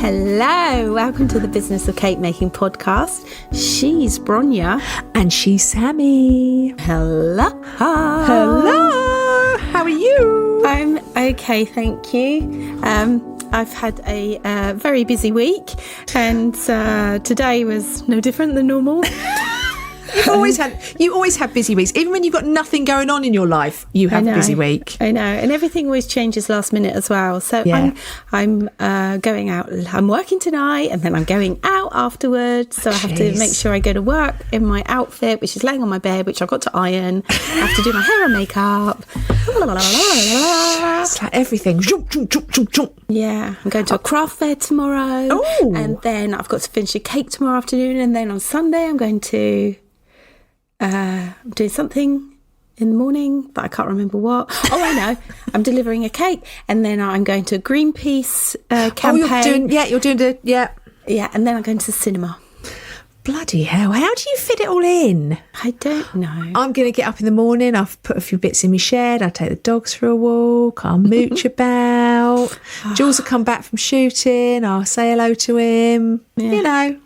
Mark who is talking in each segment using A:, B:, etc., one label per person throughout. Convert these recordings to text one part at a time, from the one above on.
A: Hello, welcome to the Business of Cake Making podcast. She's Bronya.
B: And she's Sammy.
A: Hello.
B: Hello. How are you?
A: I'm okay, thank you. I've had a very busy week, and today was no different than normal.
B: You always have busy weeks. Even when you've got nothing going on in your life, you have a busy week.
A: I know, and everything always changes last minute as well. So
B: yeah.
A: I'm going out. I'm working tonight, and then I'm going out afterwards. So I have to make sure I go to work in my outfit, which is laying on my bed, which I've got to iron. I have to do my hair and makeup.
B: It's like everything.
A: Yeah, I'm going to a craft fair tomorrow.
B: Ooh.
A: And then I've got to finish a cake tomorrow afternoon, and then on Sunday I'm going to do something in the morning, but I can't remember what. Oh, I know. I'm delivering a cake, and then I'm going to a Greenpeace campaign.
B: You're doing the.
A: Yeah, and then I'm going to the cinema.
B: Bloody hell. How do you fit it all in?
A: I don't know.
B: I'm going to get up in the morning. I've put a few bits in my shed. I'll take the dogs for a walk. I'll mooch about. Jules will come back from shooting. I'll say hello to him. Yeah. You know.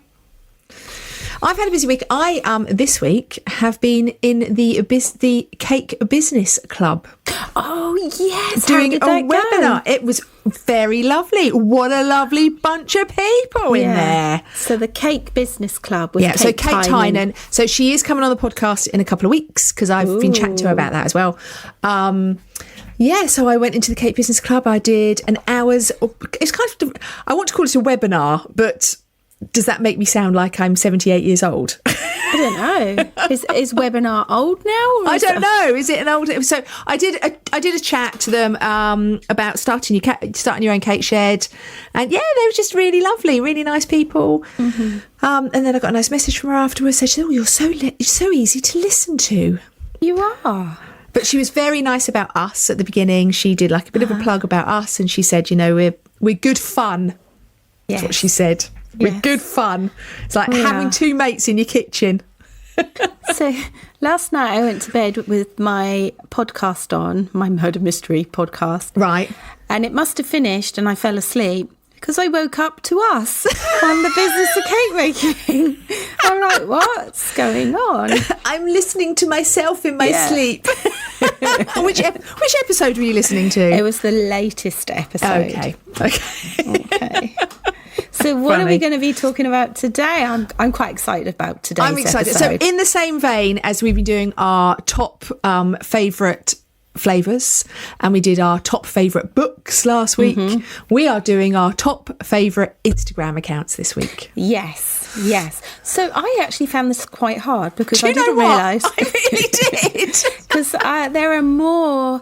B: I've had a busy week. I this week have been in the Cake Business Club.
A: Oh yes,
B: doing a webinar. It was very lovely. What a lovely bunch of people in there.
A: So the Cake Business Club with
B: Kate Tynan. So she is coming on the podcast in a couple of weeks because I've been chatting to her about that as well. So I went into the Cake Business Club. I did an hour's. It's kind of. I want to call it a webinar, but. Does that make me sound like I'm 78 years old?
A: I don't know. Is webinar old now?
B: I don't know. Is it an old? So I did a chat to them about starting your own cake shed, and yeah, they were just really lovely, really nice people. Mm-hmm. And then I got a nice message from her afterwards. She said, "Oh, you're so easy to listen to."
A: You are.
B: But she was very nice about us at the beginning. She did like a bit of a plug about us, and she said, "You know, we're good fun." That's what she said. With good fun. It's like having two mates in your kitchen.
A: So last night I went to bed with my podcast on, my murder mystery podcast.
B: Right.
A: And it must have finished and I fell asleep because I woke up to us on the Business of Cake Making. I'm like, what's going on?
B: I'm listening to myself in my sleep. Which episode were you listening to?
A: It was the latest episode.
B: Okay.
A: So what are we going to be talking about today? I'm quite excited about today's
B: I'm excited.
A: episode.
B: So in the same vein as we've been doing our top favourite flavours, and we did our top favourite books last week, we are doing our top favourite Instagram accounts this week.
A: Yes. So I actually found this quite hard because I didn't realise.
B: I really did.
A: Because there are more...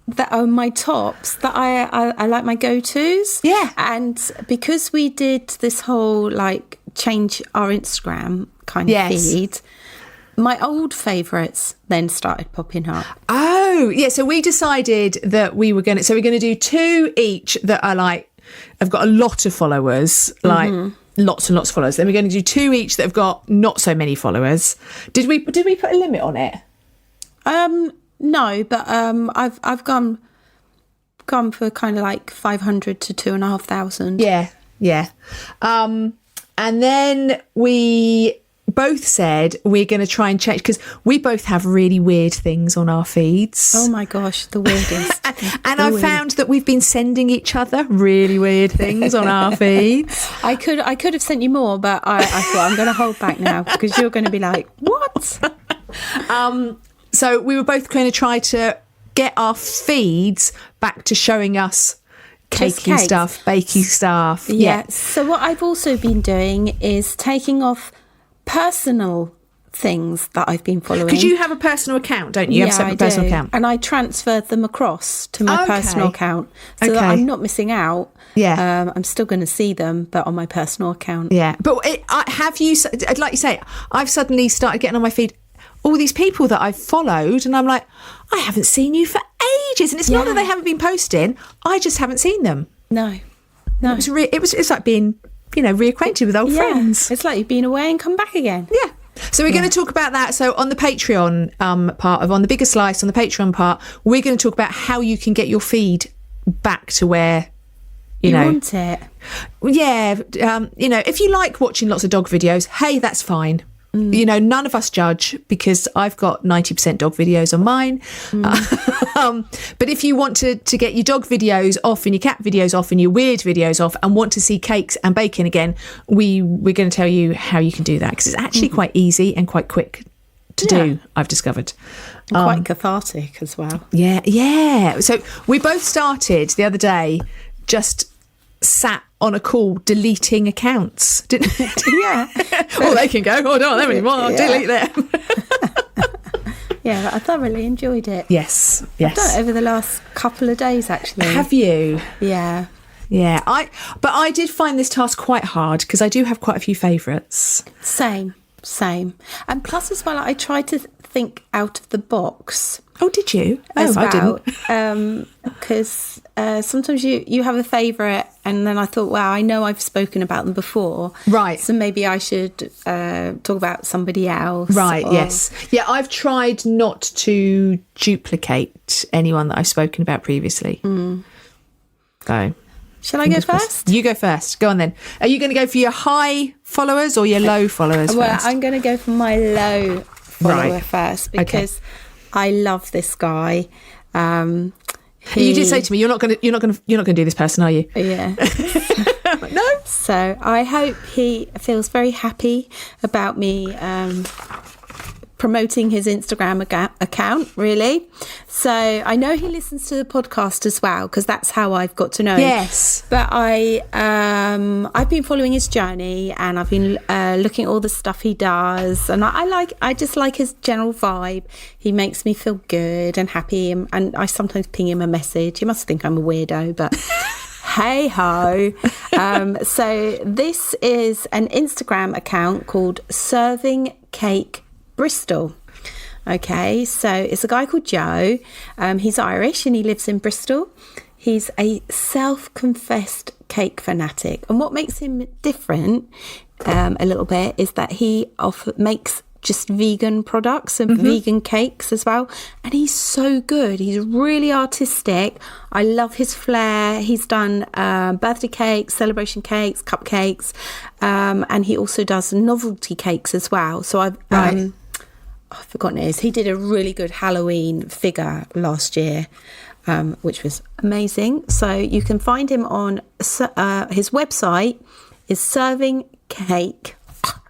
A: that are my tops that I like my go-tos.
B: Yeah.
A: And because we did this whole like change our Instagram kind of feed, my old favourites then started popping up.
B: Oh, yeah. So we decided that we're going to do two each that are like, have got a lot of followers, like lots and lots of followers. Then we're going to do two each that have got not so many followers. Did we put a limit on it?
A: No, but I've gone for kind of like 500 to 2,500.
B: Yeah. And then we both said we're going to try and change because we both have really weird things on our feeds.
A: Oh my gosh, the weirdest.
B: And I found that we've been sending each other really weird things on our feeds.
A: I could have sent you more, but I thought I'm going to hold back now because you're going to be like, what?
B: So we were both going to try to get our feeds back to showing us cakey stuff, baking stuff.
A: Yeah. So what I've also been doing is taking off personal things that I've been following.
B: Because you have a personal account, don't you? You have a separate personal account.
A: And I transferred them across to my personal account so that I'm not missing out.
B: Yeah.
A: I'm still going to see them, but on my personal account.
B: Yeah. But have you, like you say, I've suddenly started getting on my feed all these people that I've followed and I'm like, I haven't seen you for ages. And it's not that they haven't been posting, I just haven't seen them.
A: No.
B: It's like being, reacquainted with old friends.
A: It's like you've been away and come back again.
B: Yeah. So we're going to talk about that. So on the Patreon on the Bigger Slice, on the Patreon part, we're going to talk about how you can get your feed back to where You know,
A: want it.
B: yeah, if you like watching lots of dog videos, hey, that's fine. You know, none of us judge, because I've got 90% dog videos on mine. But if you want to get your dog videos off and your cat videos off and your weird videos off and want to see cakes and bacon again, we're going to tell you how you can do that, because it's actually quite easy and quite quick to do, I've discovered.
A: And quite cathartic as well.
B: Yeah. So we both started the other day, just sat on a call deleting accounts, didn't
A: Yeah.
B: oh, they can go. Oh, don't let me more. I'll delete them.
A: Yeah, I thoroughly enjoyed it.
B: Yes.
A: I've done it over the last couple of days, actually.
B: Have you?
A: Yeah.
B: Yeah. But I did find this task quite hard, because I do have quite a few favourites.
A: Same. And plus as well, I tried to think out of the box.
B: Oh, did you?
A: As
B: I
A: well,
B: didn't.
A: because sometimes you have a favourite, and then I thought, wow, I know I've spoken about them before,
B: Right.
A: So maybe I should talk about somebody else,
B: Right, yes. Yeah, I've tried not to duplicate anyone that I've spoken about previously. So,
A: Shall I go first?
B: you go first. Go on then. Are you going to go for your high followers or your low followers
A: Well,
B: first?
A: I'm going to go for my low follower
B: Right.
A: first, because I love this guy.
B: You did say to me, you're not going to do this person, are you?
A: Yeah.
B: No.
A: So I hope he feels very happy about me promoting his Instagram account, really. So I know he listens to the podcast as well, because that's how I've got to know him.
B: Yes.
A: But I've been following his journey, and I've been looking at all the stuff he does, and I just like his general vibe. He makes me feel good and happy, and I sometimes ping him a message. You must think I'm a weirdo, but hey ho. So this is an Instagram account called Serving Cake Bristol. Okay, so it's a guy called Joe. He's Irish and he lives in Bristol. He's a self-confessed cake fanatic, and what makes him different a little bit is that he makes just vegan products and vegan cakes as well, and he's so good. He's really artistic. I love his flair. He's done birthday cakes, celebration cakes, cupcakes, and he also does novelty cakes as well. So I've forgotten it is. He did a really good Halloween figure last year, which was amazing. So you can find him on his website is Serving Cake.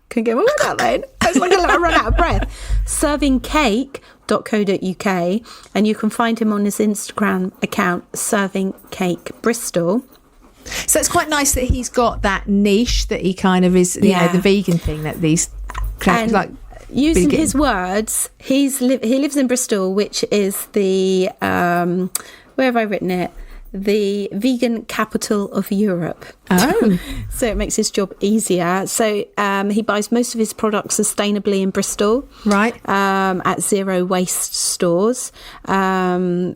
A: Can get my word out then. I was like, I run out of breath. Servingcake.co.uk, and you can find him on his Instagram account, Serving Cake Bristol.
B: So it's quite nice that he's got that niche that he kind of is, you know, the vegan thing that these
A: And using his words, he lives in Bristol, which is the where have I written it? The vegan capital of Europe.
B: Oh.
A: So it makes his job easier. So he buys most of his products sustainably in Bristol.
B: Right.
A: At zero waste stores. And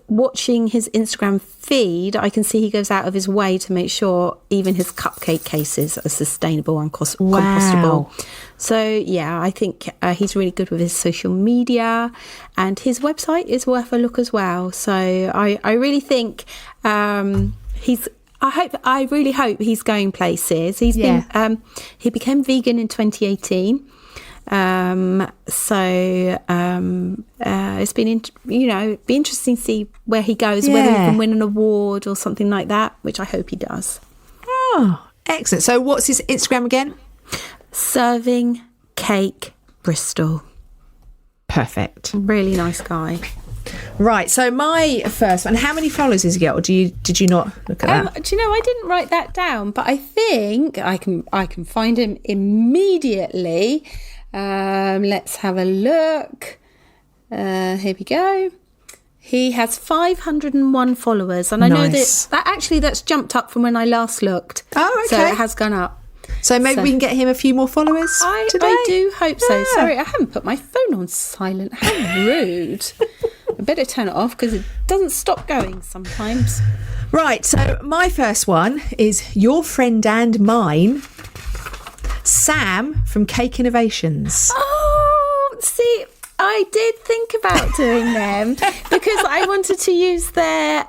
A: watching his Instagram feed, I can see he goes out of his way to make sure even his cupcake cases are sustainable and compostable. So, yeah, I think he's really good with his social media, and his website is worth a look as well. So I really think I really hope he's going places. He's been he became vegan in 2018. It's been be interesting to see where he goes, whether he can win an award or something like that, which I hope he does.
B: Oh, excellent. So what's his Instagram again?
A: Serving Cake Bristol.
B: Perfect.
A: Really nice guy.
B: Right, so my first one, how many followers has he got, or did you not look at that?
A: Do you know, I didn't write that down, but I think I can find him immediately. Let's have a look. Here we go. He has 501 followers, and I know that's jumped up from when I last looked.
B: Oh, okay.
A: So it has gone up.
B: So maybe we can get him a few more followers today?
A: I do hope so. Sorry, I haven't put my phone on silent. How rude. I better turn it off because it doesn't stop going sometimes.
B: Right, so my first one is your friend and mine, Sam from Cake Innovations.
A: Oh, see, I did think about doing them because I wanted to use their,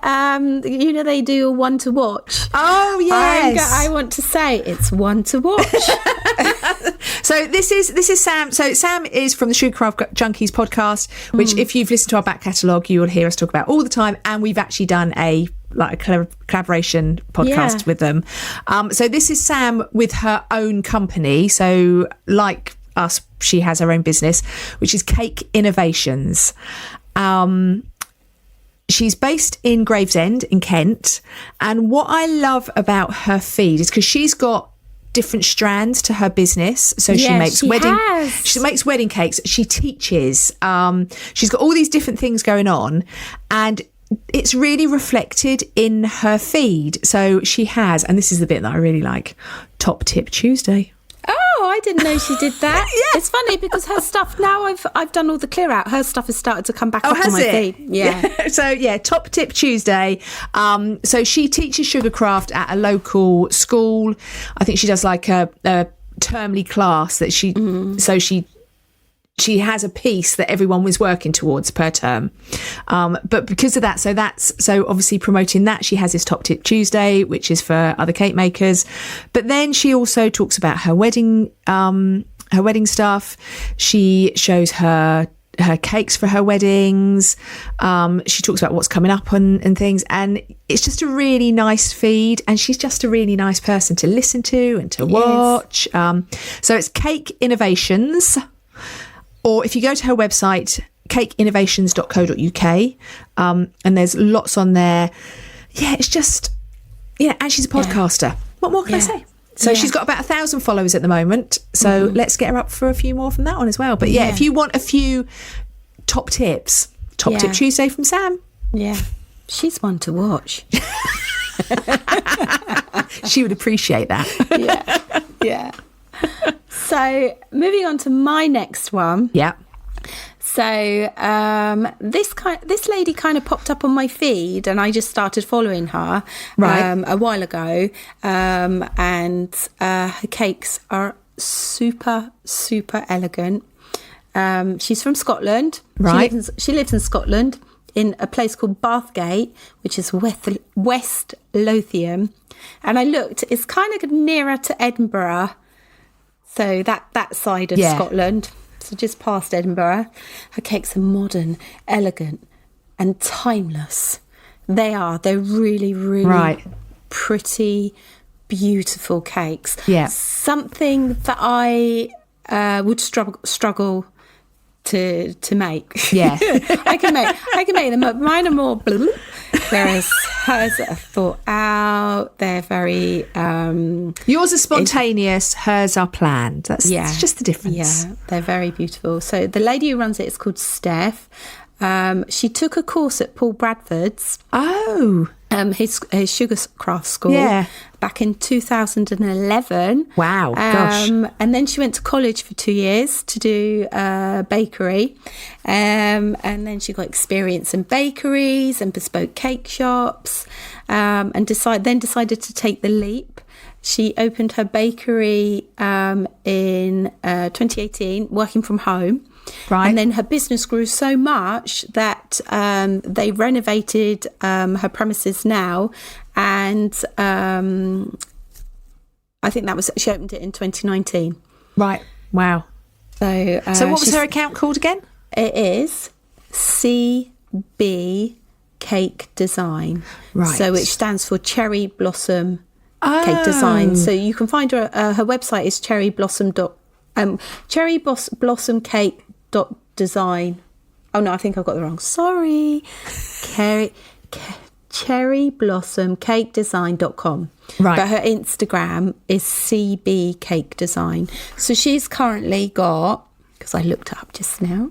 A: they do a one to watch.
B: Oh, yes.
A: I want to say it's one to watch.
B: So this is Sam. So Sam is from the Sugarcraft Junkies podcast, which if you've listened to our back catalogue, you will hear us talk about all the time. And we've actually done a collaboration podcast with them. So this is Sam with her own company. So like us, she has her own business, which is Cake Innovations. She's based in Gravesend in Kent. And what I love about her feed is because she's got different strands to her business. So she makes wedding cakes. She teaches. She's got all these different things going on, and it's really reflected in her feed. So she has, and this is the bit that I really like, Top Tip Tuesday.
A: Oh, I didn't know she did that. Yeah. It's funny because her stuff, now I've done all the clear out, her stuff has started to come back up on my feed. Yeah.
B: So yeah, Top Tip Tuesday. So she teaches Sugarcraft at a local school. I think she does like a termly class that so she has a piece that everyone was working towards per term. But because of that, so obviously promoting that, she has this Top Tip Tuesday, which is for other cake makers. But then she also talks about her wedding stuff. She shows her cakes for her weddings. She talks about what's coming up and things. And it's just a really nice feed. And she's just a really nice person to listen to and to watch. So it's Cake Innovations. Or if you go to her website, cakeinnovations.co.uk, and there's lots on there. Yeah, it's just, and she's a podcaster. What more can I say? So she's got about 1,000 followers at the moment. So let's get her up for a few more from that one as well. But if you want a few top tips, Top Tip Tuesday from Sam.
A: Yeah, she's one to watch.
B: She would appreciate that.
A: Yeah. So moving on to my next one.
B: Yeah.
A: So this lady kind of popped up on my feed, and I just started following her a while ago. And her cakes are super, super elegant. She's from Scotland.
B: Right.
A: She lives in Scotland in a place called Bathgate, which is West Lothian. And I looked, it's kind of nearer to Edinburgh. So that side of Scotland, so just past Edinburgh. Her cakes are modern, elegant, and timeless. They're really, really pretty, beautiful cakes.
B: Yeah.
A: Something that I would struggle to make.
B: Yeah.
A: I can make them, but mine are more blue, whereas hers are thought out. They're very
B: yours are spontaneous, hers are planned. That's just the difference.
A: Yeah, they're very beautiful. So the lady who runs it is called Steph. She took a course at Paul Bradford's.
B: Oh.
A: His Sugarcraft school back in 2011.
B: Wow, gosh.
A: And then she went to college for 2 years to do bakery. And then she got experience in bakeries and bespoke cake shops, and decided to take the leap. She opened her bakery in 2018, working from home.
B: Right.
A: And then her business grew so much that they renovated her premises now. And I think she opened it in 2019.
B: Right. Wow.
A: So
B: what was her account called again?
A: It is CB Cake Design. Right. So it stands for Cherry Blossom Cake Design. So you can find her website is cherryblossom.design. Oh no, I think I've got the wrong. Sorry. cherryblossomakedesign.com. Right. But her Instagram is CB Cake Design. So she's currently got, because I looked it up just now,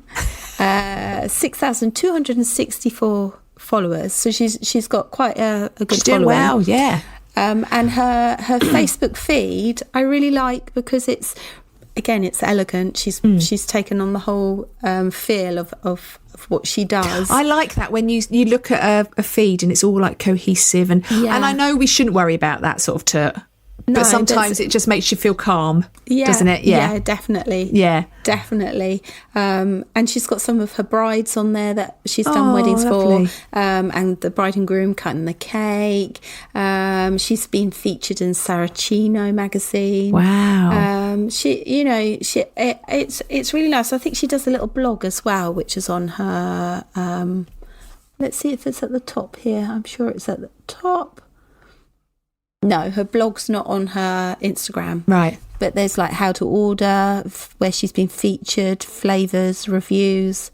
A: 6,264 followers. So she's got quite a good following.
B: Well, yeah.
A: And her Facebook feed I really like because it's elegant. She's taken on the whole feel of what she does.
B: I like that when you look at a feed and it's all like cohesive and I know we shouldn't worry about that sort of but sometimes it just makes you feel calm,
A: yeah,
B: doesn't it?
A: Yeah, definitely.
B: Yeah.
A: Definitely. And she's got some of her brides on there that she's done weddings
B: lovely.
A: for, and the bride and groom cutting the cake. She's been featured in Saracino magazine.
B: Wow.
A: It's really nice. I think she does a little blog as well, which is on her. Let's see if it's at the top here. I'm sure it's at the top. No, her blog's not on her Instagram.
B: Right.
A: But there's like how to order, where she's been featured, flavours, reviews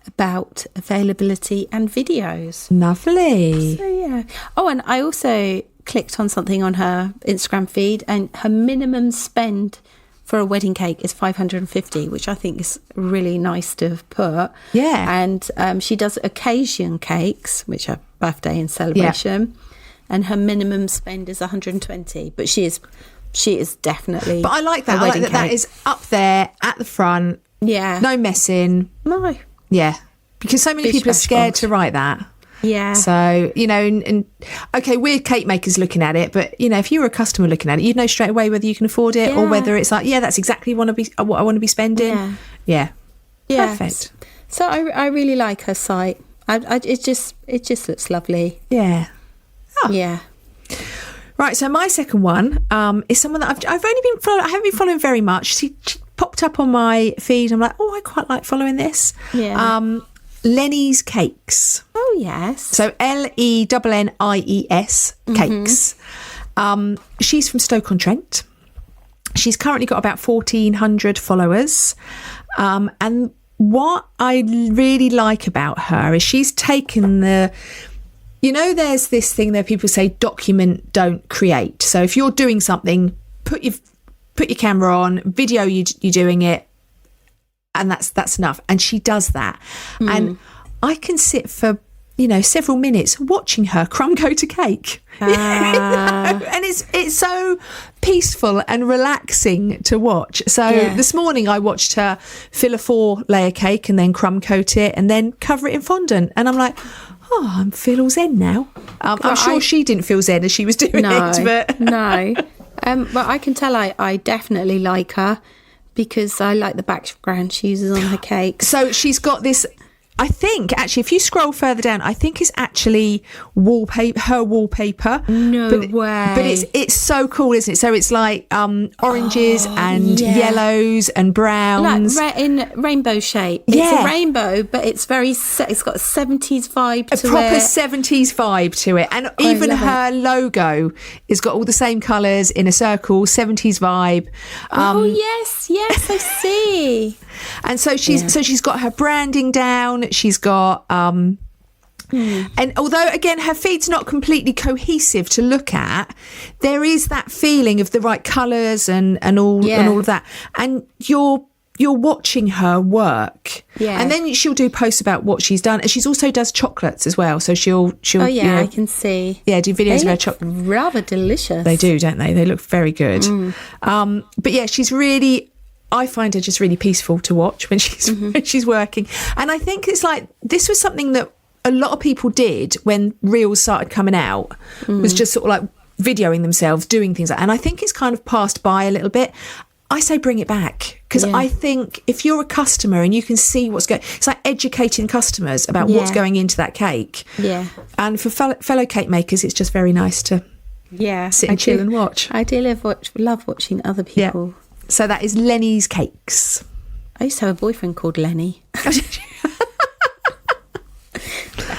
A: about availability and videos.
B: Lovely.
A: So, yeah. Oh, and I also clicked on something on her Instagram feed, and her minimum spend for a wedding cake is $550, which I think is really nice to have put.
B: Yeah.
A: And she does occasion cakes, which are birthday and celebration. Yeah. And her minimum spend is $120, but she is definitely.
B: But I like that. I like that. That is up there at the front.
A: Yeah.
B: No messing.
A: No.
B: Yeah. Because so many people are scared to write that.
A: Yeah.
B: So, and okay, we're cake makers looking at it, but if you were a customer looking at it, you'd know straight away whether you can afford it or whether it's like, that's exactly what I want to be spending. Yeah. Perfect.
A: So I really like her site. It just looks lovely.
B: Yeah. Oh.
A: Yeah.
B: Right, so my second one is someone that I've only been following. I haven't been following very much. She popped up on my feed. I'm like, I quite like following this.
A: Yeah.
B: Lenny's Cakes.
A: Oh yes.
B: So LENNIES Cakes. She's from Stoke-on-Trent. She's currently got about 1,400 followers, and what I really like about her is she's taken the. There's this thing that people say, document, don't create. So if you're doing something, put your camera on, video you doing it, and that's enough. And she does that. And I can sit for, several minutes watching her crumb coat a cake. And it's so peaceful and relaxing to watch. So this morning I watched her fill a 4-layer cake and then crumb coat it and then cover it in fondant. And I'm like, I feel zen now. I'm sure she didn't feel zen as she was doing it. But
A: no. But I can tell I definitely like her because I like the background she uses on her cakes.
B: So she's got this. I think actually, if you scroll further down, I think it's actually her wallpaper.
A: No way!
B: But it's so cool, isn't it? So it's like oranges and yellows and browns,
A: like in rainbow shape. It's a rainbow, but it's it's got a 70s vibe to it.
B: A proper 70s vibe to it, and even her logo has got all the same colours in a circle, 70s vibe.
A: Yes, I see.
B: And so she's got her branding down. She's got and although again her feed's not completely cohesive to look at, there is that feeling of the right colours and all of that. And you're watching her work. Yeah. And then she'll do posts about what she's done. And she's also does chocolates as well. So she'll
A: I can see.
B: Yeah, do videos of her chocolate.
A: Rather delicious.
B: They do, don't they? They look very good. But yeah, she's really, I find her just really peaceful to watch when she's working. And I think it's like, this was something that a lot of people did when reels started coming out, was just sort of like videoing themselves doing things. And I think it's kind of passed by a little bit. I say bring it back, because I think if you're a customer and you can see what's going, it's like educating customers about what's going into that cake. Yeah. And for fellow cake makers, it's just very nice to sit and chill and watch.
A: I do love watching other people.
B: Yeah. So that is Lenny's Cakes.
A: I used to have a boyfriend called Lenny. Back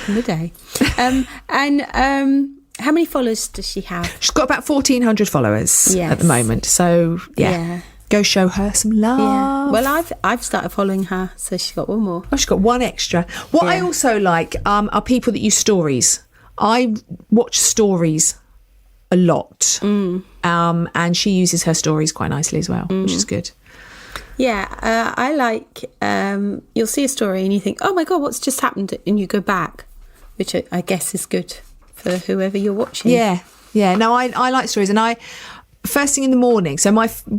A: in the day. How many followers does she have?
B: She's got about 1,400 followers at the moment. So, go show her some love.
A: Yeah. Well, I've started following her, so she's got one more.
B: Oh, she's got one extra. What I also like are people that use stories. I watch stories a lot. And she uses her stories quite nicely as well, which is good.
A: Yeah, I like, you'll see a story and you think, oh my God, what's just happened? And you go back, which I guess is good for whoever you're watching.
B: Yeah. No, I like stories. And first thing in the morning, so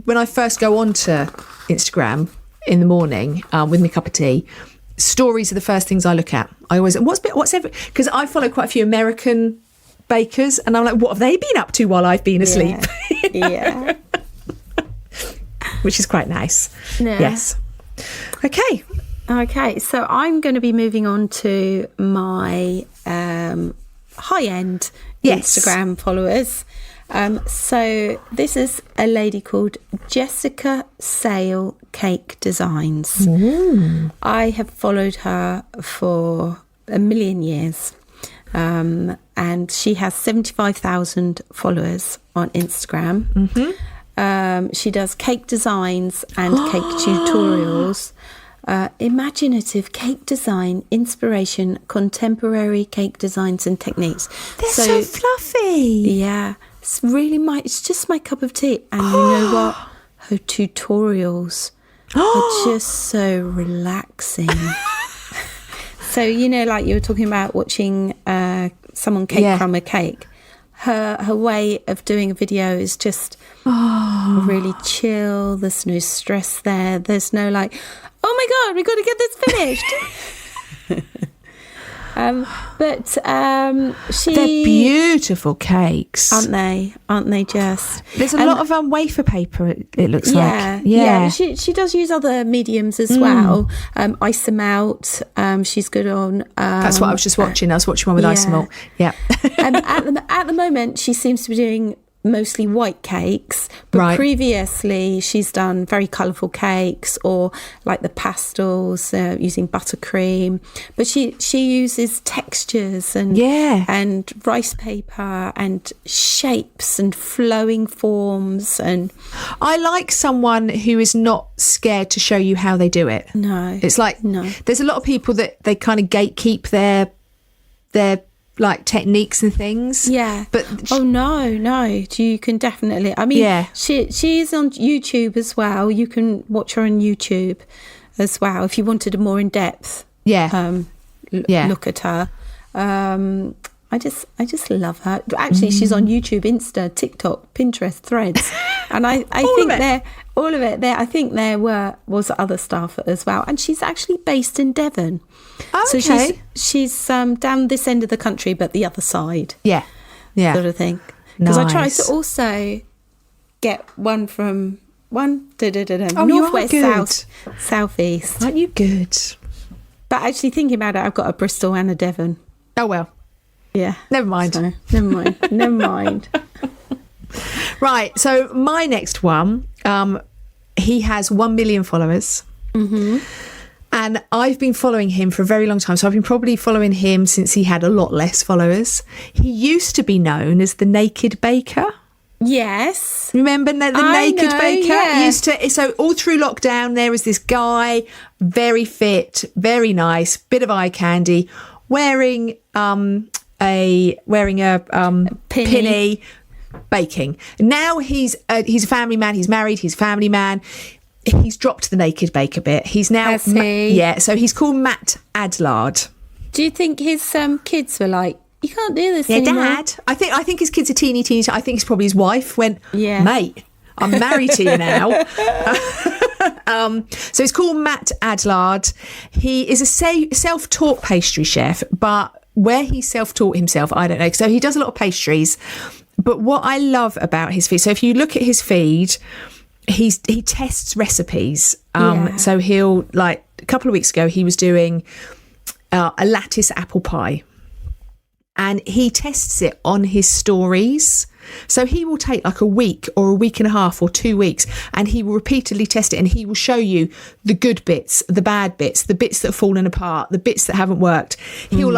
B: when I first go onto Instagram in the morning with my cup of tea, stories are the first things I look at. I always, because I follow quite a few American bakers, and I'm like, what have they been up to while I've been asleep?
A: Yeah.
B: Which is quite nice.
A: Yeah.
B: Yes. Okay.
A: Okay, so I'm going to be moving on to my high-end
B: Yes.
A: Instagram followers. So this is a lady called Jessica Sale Cake Designs. I have followed her for a million years. And she has 75,000 followers on Instagram. She does cake designs and cake tutorials. Imaginative cake design, inspiration, contemporary cake designs and techniques.
B: They're so fluffy.
A: Yeah, it's just my cup of tea. And you know what? Her tutorials are just so relaxing. So, you know, like you were talking about watching someone cake crumb a cake. Her way of doing a video is just really chill. There's no stress there. There's no like, oh my God, we've got to get this finished.
B: They're beautiful cakes,
A: aren't they? Aren't they just?
B: There's a lot of wafer paper. It looks like.
A: Yeah. She does use other mediums as well. Ice them out. She's good on.
B: That's what I was just watching. I was watching one with ice malt. Yeah.
A: At the moment, she seems to be doing mostly white cakes, but previously she's done very colourful cakes or like the pastels using buttercream, but she uses textures and rice paper and shapes and flowing forms. And
B: I like someone who is not scared to show you how they do it. It's like there's a lot of people that they kind of gatekeep their like techniques and things.
A: Yeah.
B: But
A: no. You can definitely. I mean, she's on YouTube as well. You can watch her on YouTube as well if you wanted a more in depth. Look at her. I just love her. Actually, she's on YouTube, Insta, TikTok, Pinterest, Threads, and I think all of it there. I think there was other stuff as well, and she's actually based in Devon.
B: Okay.
A: So she's down this end of the country, but the other side.
B: Yeah.
A: Sort of thing. Because I tried to also get one from northwest, southeast.
B: Aren't you good?
A: But actually thinking about it, I've got a Bristol and a Devon.
B: Oh well.
A: Yeah.
B: Never mind.
A: So, never mind.
B: Right. So my next one, he has 1 million followers. And I've been following him for a very long time. So I've been probably following him since he had a lot less followers. He used to be known as the Naked Baker.
A: Yes.
B: Remember the Naked Baker?
A: Yeah.
B: So all through lockdown, there was this guy, very fit, very nice, bit of eye candy, wearing a pinny, baking. Now he's a family man. He's married. He's a family man. He's dropped the Naked Baker bit. He's now so he's called Matt Adlard.
A: Do you think his kids were like, you can't do this anymore?
B: Dad. I think his kids are teeny. I think it's probably his wife went,
A: yeah,
B: mate, I'm married to you now. So he's called Matt Adlard. He is a self-taught pastry chef, but where he self-taught himself, I don't know. So he does a lot of pastries. But what I love about his feed, so if you look at his feed, he tests recipes. So he'll, like a couple of weeks ago, he was doing a lattice apple pie. And he tests it on his stories. So he will take like a week or a week and a half or 2 weeks, and he will repeatedly test it, and he will show you the good bits, the bad bits, the bits that have fallen apart, the bits that haven't worked. He'll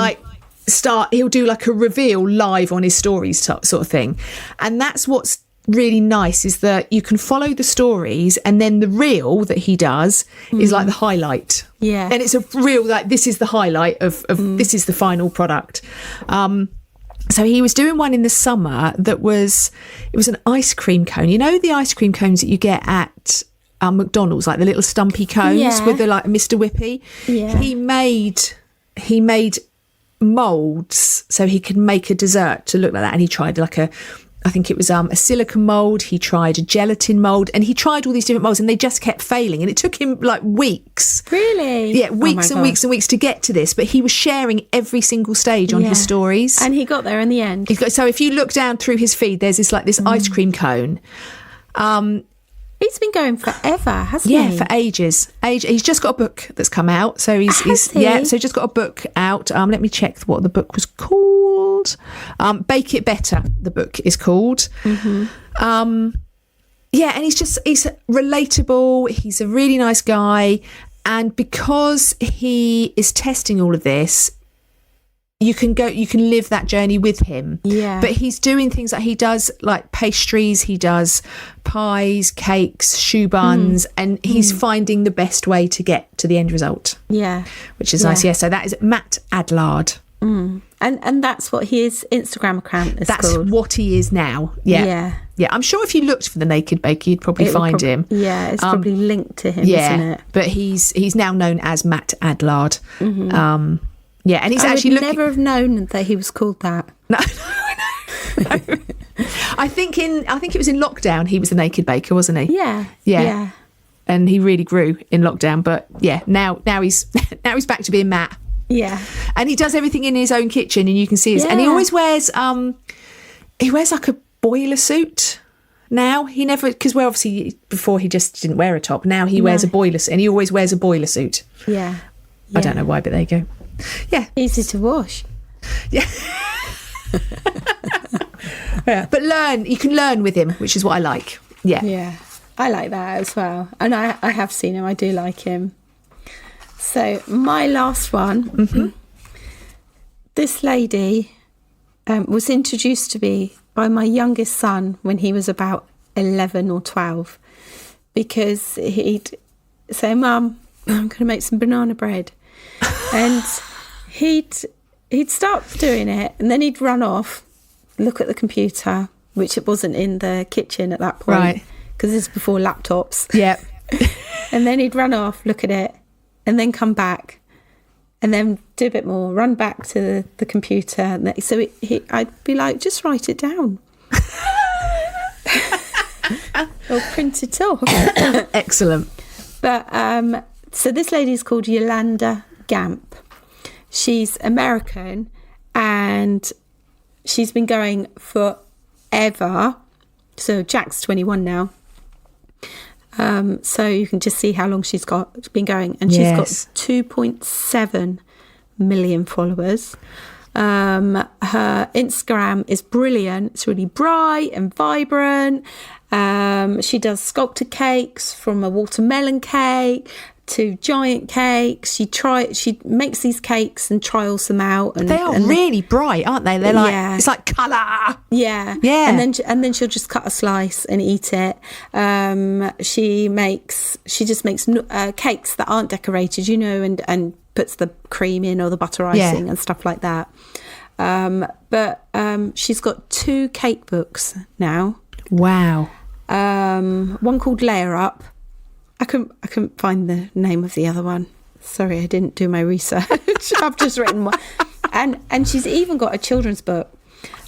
B: he'll do like a reveal live on his stories sort of thing. And that's what's really nice, is that you can follow the stories, and then the reel that he does is like the highlight.
A: Yeah.
B: And it's a real, like, this is the highlight of this is the final product. So he was doing one in the summer it was an ice cream cone. You know, the ice cream cones that you get at McDonald's, like the little stumpy cones with the like Mr. Whippy.
A: Yeah.
B: He made molds so he could make a dessert to look like that, and he tried like a I think it was a silicone mould. He tried a gelatin mould, and he tried all these different moulds, and they just kept failing. And it took him like weeks.
A: Really?
B: Yeah, weeks and weeks and weeks to get to this. But he was sharing every single stage on his stories.
A: And he got there in the end.
B: So if you look down through his feed, there's this ice cream cone.
A: He's been going forever, hasn't he?
B: Yeah, for ages. He's just got a book that's come out. So he's just got a book out. Let me check what the book was called. Bake It Better, the book is called. Mm-hmm. And he's relatable. He's a really nice guy. And because he is testing all of this, you can live that journey with him.
A: Yeah.
B: But he's doing things like he does like pastries, he does pies, cakes, shoe buns, and he's finding the best way to get to the end result.
A: Yeah.
B: Which is nice. Yeah. So that is Matt Adlard.
A: And that's what his Instagram account is
B: That's
A: called.
B: what he is now. Yeah. Yeah. I'm sure if you looked for the Naked Baker, you'd probably find him.
A: Yeah, it's probably linked to him, isn't it?
B: But he's now known as Matt Adlard. And he's
A: I
B: actually
A: would never have known that he was called that.
B: No. I think it was in lockdown he was the Naked Baker, wasn't he?
A: Yeah.
B: And he really grew in lockdown, but now he's back to being Matt.
A: Yeah.
B: And he does everything in his own kitchen, and you can see his, and he always wears like a boiler suit. Now he never, because obviously before he just didn't wear a top. Now he wears a boiler suit, and he always wears a boiler suit.
A: Yeah.
B: I don't know why, but there you go. Yeah.
A: Easy to wash.
B: Yeah. But you can learn with him, which is what I like. Yeah.
A: Yeah. I like that as well. And I have seen him. I do like him. So my last one, this lady was introduced to me by my youngest son when he was about 11 or 12, because he'd say, "Mum, I'm going to make some banana bread." And he'd start doing it, and then he'd run off, look at the computer, which it wasn't in the kitchen at that point,
B: right?
A: Because this is before laptops.
B: Yeah.
A: And then he'd run off, look at it, and then come back, and then do a bit more, run back to the computer. And so I'd be like, just write it down. Or print it off.
B: Excellent.
A: But so this lady's called Yolanda Gamp. She's American, and she's been going forever. So Jack's 21 now. So you can just see how long she's been going, and she's got 2.7 million followers. Her Instagram is brilliant. It's really bright and vibrant. She does sculpted cakes, from a watermelon cake to giant cakes. She makes these cakes and trials them out, and
B: they are really bright, aren't they? They're like, it's like colour.
A: Yeah. And then she'll just cut a slice and eat it. She just makes cakes that aren't decorated, and puts the cream in or the butter icing and stuff like that. But she's got 2 cake books now.
B: Wow.
A: One called Layer Up. I couldn't find the name of the other one. Sorry, I didn't do my research. I've just written one. And she's even got a children's book.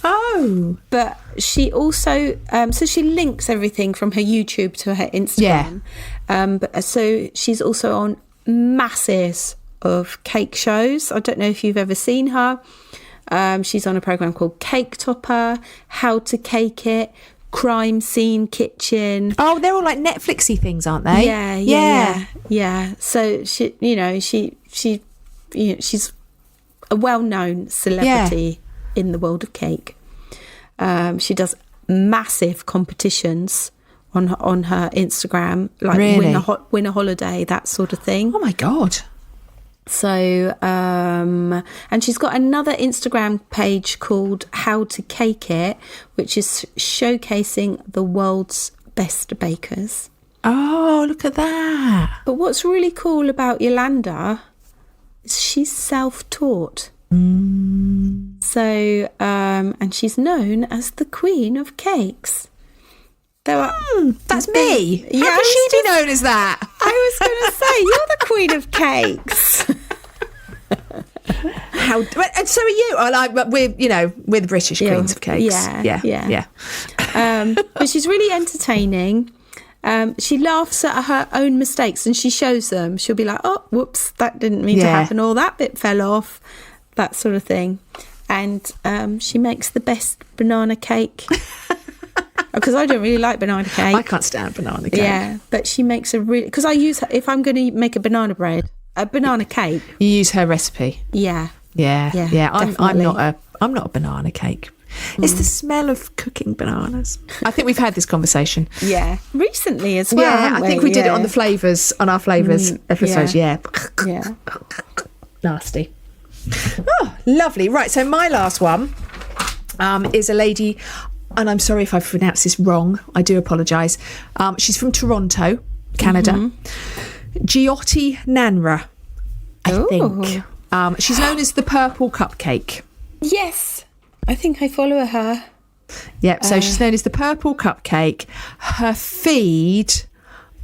B: Oh.
A: But she also, so she links everything from her YouTube to her Instagram. Yeah. So she's also on masses of cake shows. I don't know if you've ever seen her. She's on a program called Cake Topper, How to Cake It, Crime Scene Kitchen.
B: Oh, they're all like Netflixy things, aren't they?
A: Yeah. So she's a well-known celebrity in the world of cake. She does massive competitions on her Instagram, like win a holiday, that sort of thing.
B: Oh my God.
A: So, and she's got another Instagram page called How to Cake It, which is showcasing the world's best bakers.
B: Oh, look at that.
A: But what's really cool about Yolanda is she's self-taught. So, and she's known as the Queen of Cakes.
B: That's me.
A: Yeah,
B: How can she be known as that?
A: I was going to say, you're the Queen of Cakes.
B: And so are you. I like, but we're the British queens of cakes. Yeah.
A: But she's really entertaining. She laughs at her own mistakes and she shows them. She'll be like, oh, whoops, that didn't mean to happen, or that bit fell off, that sort of thing. And she makes the best banana cake. Because I don't really like banana cake.
B: I can't stand banana cake.
A: Yeah, but she makes a really... Because I use her... If I'm going to make a banana cake...
B: You use her recipe.
A: Yeah.
B: I'm not a banana cake. It's the smell of cooking bananas. I think we've had this conversation.
A: Yeah, recently as well.
B: Yeah, I think we did it on our flavours episodes. Yeah. Nasty. Oh, lovely. Right, so my last one is a lady, and I'm sorry if I've pronounced this wrong. I do apologise. She's from Toronto, Canada. Jyoti Nanra, I think. She's known as the Purple Cupcake.
A: Yes, I think I follow her.
B: Yep, so she's known as the Purple Cupcake. Her feed,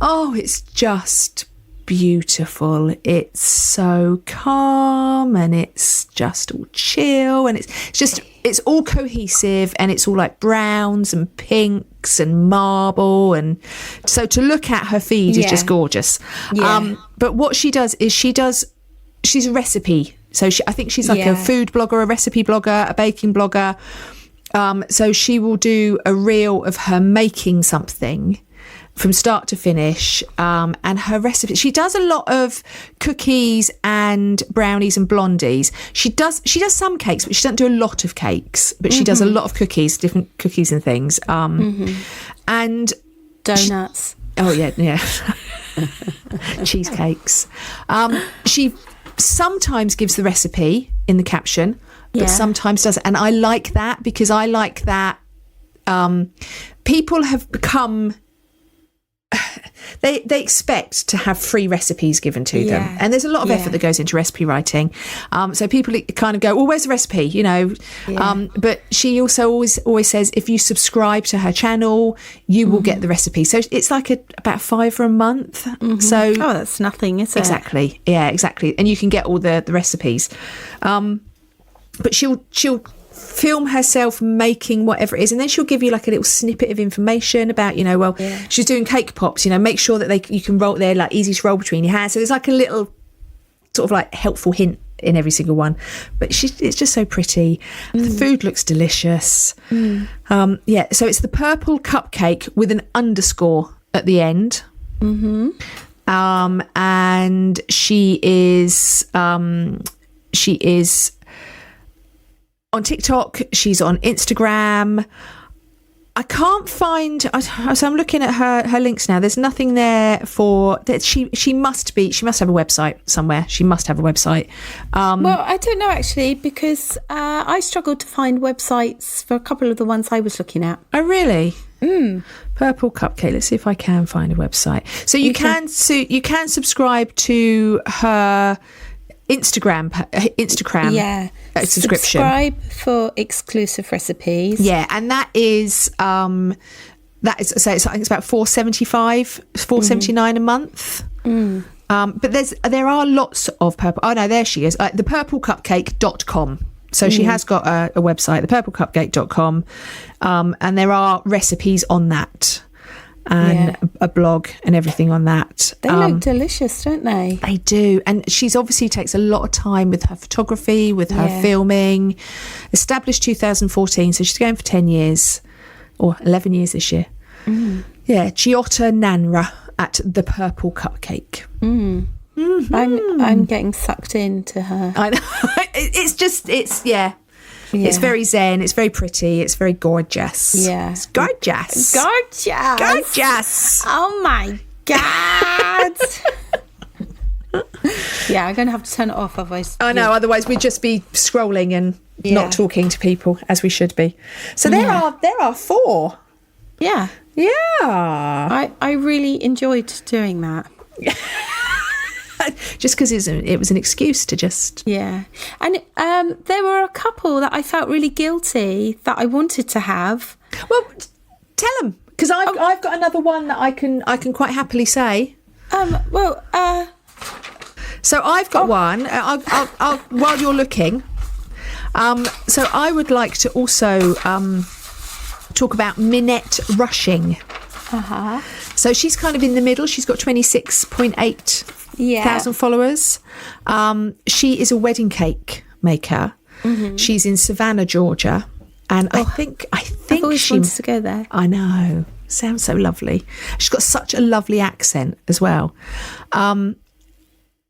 B: it's just beautiful. It's so calm and it's just all chill and it's all cohesive and it's all like browns and pinks and marble, and so to look at her feed is just gorgeous. But what she does is she's a recipe. So I think she's like a food blogger, a recipe blogger, a baking blogger. So she will do a reel of her making something from start to finish, and her recipe. She does a lot of cookies and brownies and blondies. She does some cakes, but she doesn't do a lot of cakes. But she does a lot of cookies, different cookies and things. And
A: donuts.
B: Cheesecakes. She sometimes gives the recipe in the caption, but sometimes doesn't. And I like that because I like that people have become... They expect to have free recipes given to them, and there's a lot of effort that goes into recipe writing. So people kind of go, well, where's the recipe, but she also always says if you subscribe to her channel you will get the recipe. So it's like about $5 a month. So
A: that's nothing, is it?
B: Exactly. And you can get all the recipes, but she'll film herself making whatever it is, and then she'll give you like a little snippet of information about she's doing cake pops, make sure that you can roll, they're like easy to roll between your hands, so there's like a little sort of like helpful hint in every single one. But it's just so pretty. The food looks delicious. So it's the Purple Cupcake with an underscore at the end. And she is on TikTok, she's on Instagram. I can't find... So I'm looking at her links now. There's nothing there for... that. She must have a website somewhere. She must have a website.
A: Well, I don't know, actually, because I struggled to find websites for a couple of the ones I was looking at.
B: Oh, really? Purple Cupcake. Let's see if I can find a website. So you can subscribe to her... Instagram subscription.
A: Subscribe for exclusive recipes.
B: Yeah, and that is so I think it's about $4.79 a month. But there are lots of purple. Oh no, there she is. Thepurplecupcake.com. So she has got a website, thepurplecupcake.com, and there are recipes on that. And a blog and everything on that.
A: They look delicious, don't they?
B: They do. And she's obviously takes a lot of time with her photography, with her filming. Established 2014, so she's going for 10 years or 11 years this year. Jyoti Nanra at the Purple Cupcake.
A: I'm getting sucked into her.
B: I know. It's very zen, it's very pretty, it's very gorgeous.
A: Yeah.
B: It's gorgeous.
A: Gorgeous. Oh my God. I'm going to have to turn it off, otherwise.
B: I know, otherwise we'd just be scrolling and not talking to people as we should be. So there are 4.
A: Yeah.
B: Yeah.
A: I really enjoyed doing that.
B: Just because it was an excuse to just...
A: Yeah. And there were a couple that I felt really guilty that I wanted to have.
B: Well, tell them, because I've got another one that I can quite happily say.
A: So
B: I've got one. I'll while you're looking, So I would like to also talk about Minette Rushing. So she's kind of in the middle. She's got 26.8 thousand followers. She is a wedding cake maker. She's in Savannah, Georgia, and I think
A: I've always
B: she
A: wanted to go there.
B: I know, sounds so lovely. She's got such a lovely accent as well.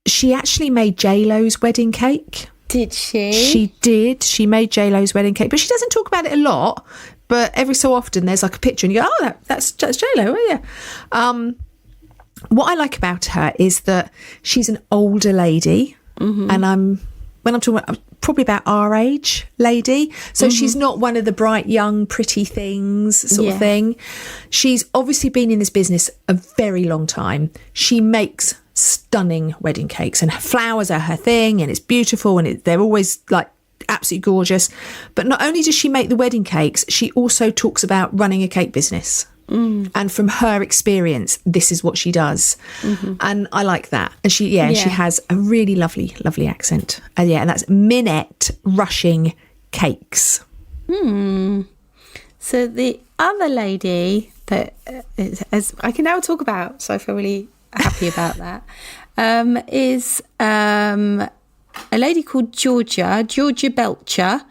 B: She actually made J-Lo's wedding cake.
A: Did she?
B: She did. She made J-Lo's wedding cake, but she doesn't talk about it a lot. But every so often there's like a picture and you go, oh, that's J-Lo, oh yeah. What I like about her is that she's an older lady, and when I'm talking about, probably about our age lady. So she's not one of the bright, young, pretty things sort of thing. She's obviously been in this business a very long time. She makes stunning wedding cakes, and her flowers are her thing, and it's beautiful, and they're always like absolutely gorgeous. But not only does she make the wedding cakes, she also talks about running a cake business. And from her experience, this is what she does. And I like that. And she has a really lovely accent. And that's Minette Rushing Cakes.
A: So the other lady that as I can now talk about, so I feel really happy about that, is a lady called Georgia Belcher.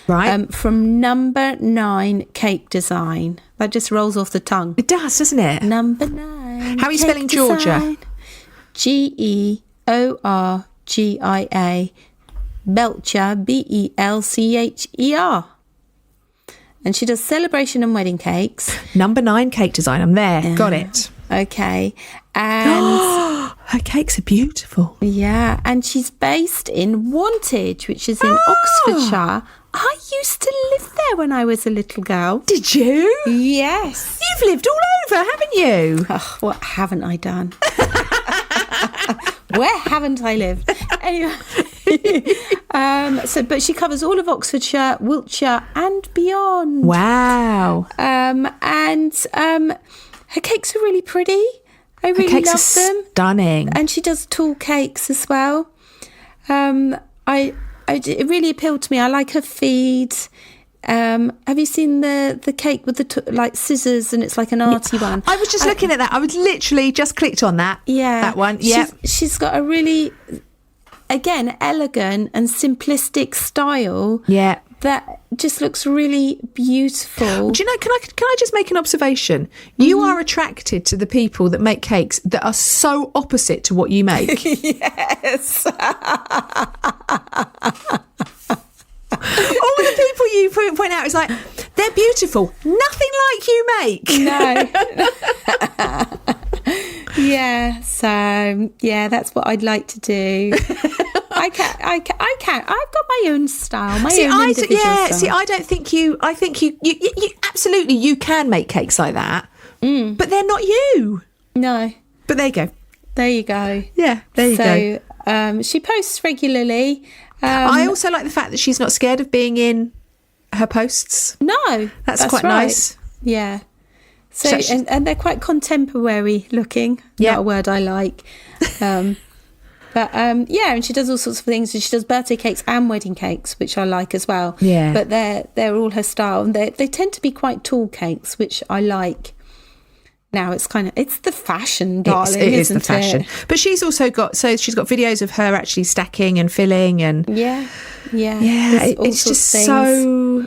B: Right.
A: From Number 9 Cake Design. That just rolls off the tongue.
B: It does, doesn't it?
A: Number 9.
B: How are you spelling Georgia?
A: Georgia. Belcher, Belcher. And she does celebration and wedding cakes.
B: Number 9 Cake Design. I'm there. Got it.
A: Okay. And
B: her cakes are beautiful.
A: Yeah. And she's based in Wantage, which is in Oxfordshire. I used to live there when I was a little girl.
B: Did you?
A: Yes.
B: You've lived all over, haven't you?
A: Oh, what haven't I done? Where haven't I lived? Anyway. But she covers all of Oxfordshire, Wiltshire and beyond.
B: Wow.
A: And her cakes are really pretty. I really love them.
B: Stunning.
A: And she does tall cakes as well. It really appealed to me. I like her feed. Have you seen the cake with the scissors, and it's like an arty one?
B: I was just looking at that. I was literally just clicked on that.
A: Yeah,
B: that one. Yeah,
A: she's got a really, again, elegant and simplistic style.
B: Yeah,
A: that just looks really beautiful.
B: Do you know? Can I just make an observation? You are attracted to the people that make cakes that are so opposite to what you make.
A: Yes.
B: All the people you point out is like, they're beautiful. Nothing like you make.
A: No. Yeah. So that's what I'd like to do. I can. I've got my own style, own individual style.
B: See, I don't think you. I think you absolutely you can make cakes like that, but they're not you.
A: No.
B: But there you go.
A: There you go.
B: Yeah. There you go.
A: So she posts regularly.
B: I also like the fact that she's not scared of being in her posts.
A: No,
B: that's quite
A: right.
B: nice.
A: Yeah. So and they're quite contemporary looking.
B: Yeah.
A: Not a word I like. And she does all sorts of things. And she does birthday cakes and wedding cakes, which I like as well.
B: Yeah.
A: But they're all her style, and they tend to be quite tall cakes, which I like. Now it's the fashion, darling.
B: It is the fashion. But she's also got videos of her actually stacking and filling and
A: yeah.
B: It's just so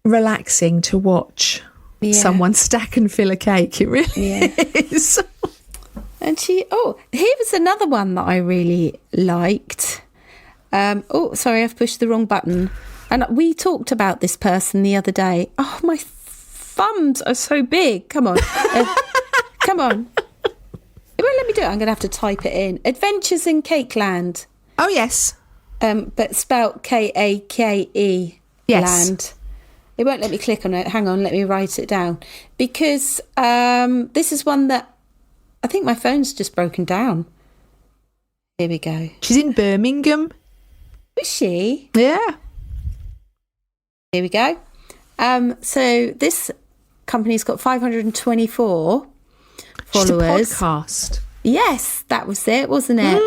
B: relaxing to watch someone stack and fill a cake. It really is.
A: And here was another one that I really liked. Sorry, I've pushed the wrong button. And we talked about this person the other day. Oh, my thumbs are so big. Come on. Come on. It won't let me do it. I'm going to have to type it in. Adventures in Cakeland.
B: Oh, yes.
A: But spelt Kake.
B: Yes.
A: Land. It won't let me click on it. Hang on, let me write it down. Because this is one that I think my phone's just broken down. Here we go.
B: She's in Birmingham.
A: Is she?
B: Yeah.
A: Here we go. So this company's got 524 followers.
B: She's a podcast.
A: Yes, that was it, wasn't it?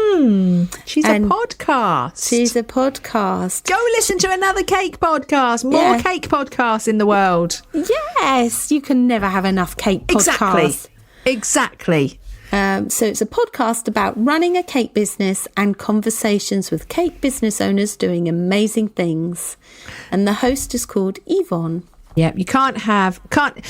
B: She's a podcast.
A: She's a podcast.
B: Go listen to another cake podcast. More cake podcasts in the world.
A: Yes, you can never have enough cake podcasts.
B: Exactly.
A: So it's a podcast about running a cake business and conversations with cake business owners doing amazing things. And the host is called Yvonne.
B: Yeah, you can't.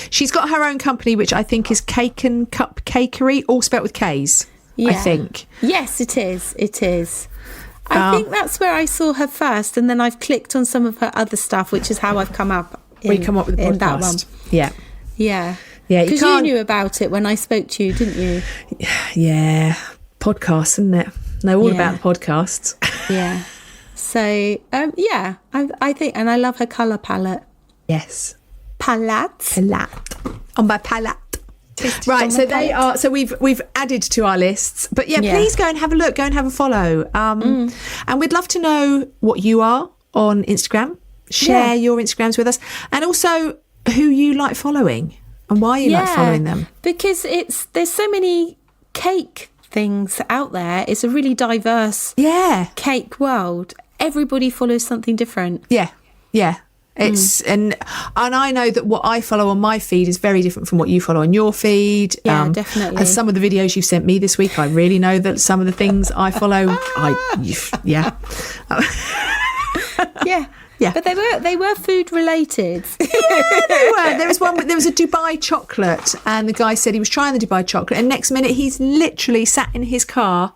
B: She's got her own company, which I think is Cake and Cup Cakery, all spelt with K's. I think.
A: Yes, it is. It is. I think that's where I saw her first, and then I've clicked on some of her other stuff, which is how I've come up.
B: We come up with the podcast.
A: That one.
B: Yeah.
A: Yeah.
B: Yeah.
A: Because you knew about it when I spoke to you, didn't you?
B: Yeah. Podcasts, isn't it? Know all about the podcasts.
A: Yeah. So, I think, and I love her colour palette.
B: Yes.
A: Palette.
B: On my palette. Right, so they are. So we've added to our lists, but please go and have a look. Go and have a follow. And we'd love to know what you are on Instagram. Share your Instagrams with us, and also who you like following and why you like following them.
A: Because there's so many cake things out there. It's a really diverse cake world. Everybody follows something different.
B: Yeah. It's and I know that what I follow on my feed is very different from what you follow on your feed.
A: Yeah, definitely.
B: And some of the videos you've sent me this week, I really know that some of the things I follow,
A: Yeah, but they were food related.
B: Yeah, they were. There was a Dubai chocolate, and the guy said he was trying the Dubai chocolate, and next minute he's literally sat in his car.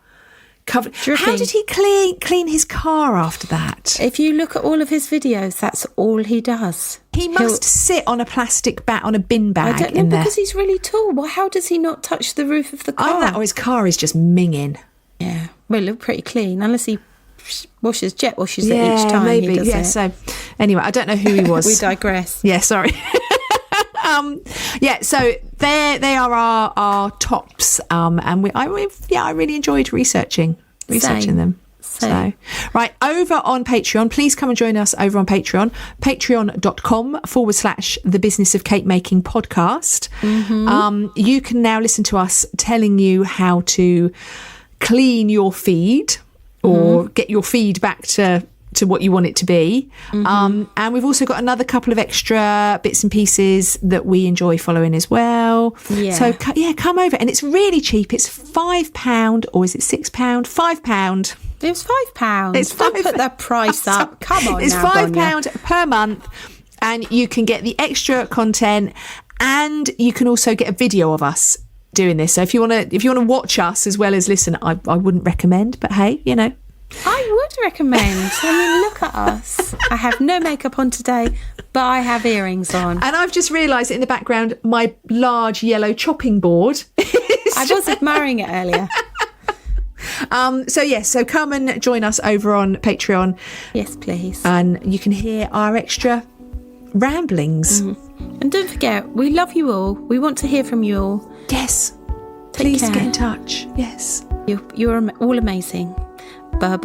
B: Covered. How did he clean his car after that?
A: If you look at all of his videos, that's all he does.
B: He must sit on a plastic bat on a bin bag.
A: I don't know, because he's really tall. Well, how does he not touch the roof of the car?
B: Either that or his car is just minging.
A: Yeah, well, it looked pretty clean, unless he jet washes it each time.
B: Maybe.
A: He does it.
B: So anyway, I don't know who he was.
A: We digress.
B: Yeah, sorry. So they are our tops, and I really enjoyed researching them. So right, over on Patreon, please come and join us over on Patreon, patreon.com/the business of cake making podcast. You can now listen to us telling you how to clean your feed or get your feed back to what you want it to be. And we've also got another couple of extra bits and pieces that we enjoy following as well. So come over, and it's really cheap. It's £5, or is it £6? £5.
A: It was £5.
B: It's
A: Don't put that price up. Come on,
B: it's
A: now,
B: £5 per month, and you can get the extra content, and you can also get a video of us doing this. So if you want to watch us as well as listen, I wouldn't recommend, but hey,
A: I would recommend. I mean, look at us. I have no makeup on today, but I have earrings on.
B: And I've just realised in the background, my large yellow chopping board.
A: I was admiring it earlier.
B: So come and join us over on Patreon.
A: Yes, please.
B: And you can hear our extra ramblings.
A: And don't forget, we love you all. We want to hear from you all.
B: Yes.
A: Take care.
B: Please get in touch. Yes.
A: You're all amazing. Bye.